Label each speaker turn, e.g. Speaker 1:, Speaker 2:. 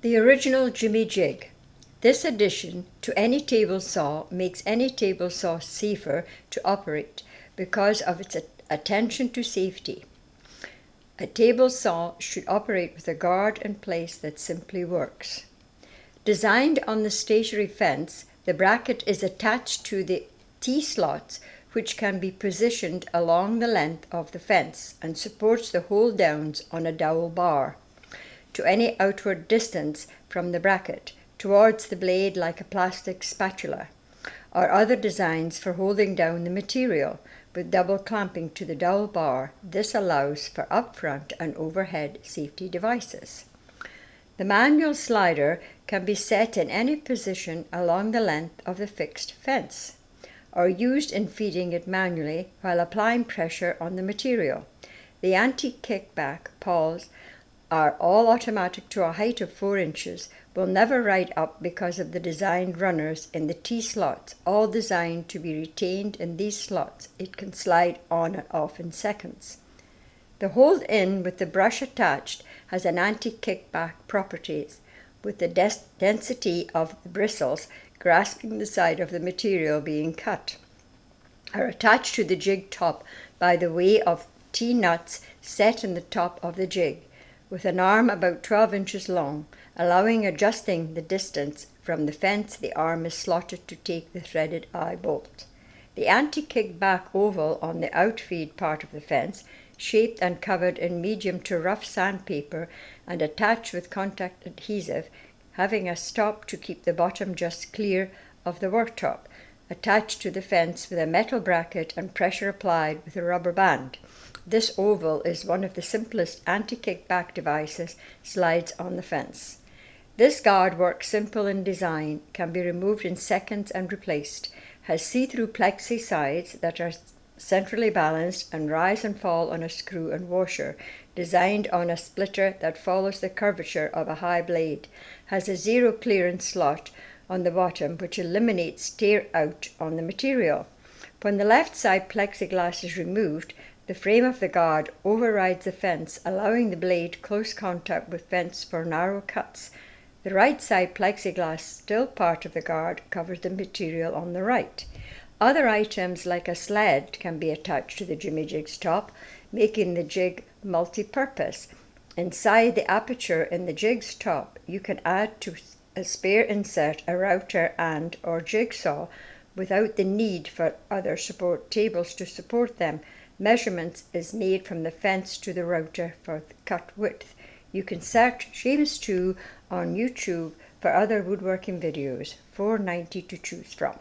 Speaker 1: The original Jimmy Jig. This addition to any table saw makes any table saw safer to operate because of its attention to safety. A table saw should operate with a guard in place that simply works. Designed on the stationary fence, the bracket is attached to the T-slots, which can be positioned along the length of the fence and supports the hold downs on a dowel bar to any outward distance from the bracket, towards the blade like a plastic spatula, or other designs for holding down the material with double clamping to the dowel bar. This allows for upfront and overhead safety devices. The manual slider can be set in any position along the length of the fixed fence, or used in feeding it manually while applying pressure on the material. The anti-kickback pawls are all automatic to a height of 4 inches, will never ride up because of the designed runners in the T-slots, all designed to be retained in these slots. It can slide on and off in seconds. The hold-in with the brush attached has an anti-kickback properties, with the density of the bristles grasping the side of the material being cut, are attached to the jig top by the way of T-nuts set in the top of the jig, with an arm about 12 inches long, allowing adjusting the distance from the fence. The arm is slotted to take the threaded eye bolt. The anti-kickback oval on the outfeed part of the fence, shaped and covered in medium to rough sandpaper and attached with contact adhesive, having a stop to keep the bottom just clear of the worktop, attached to the fence with a metal bracket and pressure applied with a rubber band. This oval is one of the simplest anti-kickback devices, slides on the fence. This guard works simple in design, can be removed in seconds and replaced, has see-through plexi sides that are centrally balanced and rise and fall on a screw and washer, designed on a splitter that follows the curvature of a high blade, has a zero clearance slot on the bottom which eliminates tear out on the material. When the left side plexiglass is removed, the frame of the guard overrides the fence, allowing the blade close contact with fence for narrow cuts. The right side plexiglass, still part of the guard, covers the material on the right. Other items like a sled can be attached to the Jimmy Jig's top, making the jig multi-purpose. Inside the aperture in the jig's top, you can add to a spare insert, a router and or jigsaw without the need for other support tables to support them. Measurements is made from the fence to the router for the cut width. You can search Seamus 2 on YouTube for other woodworking videos. $4.90 to choose from.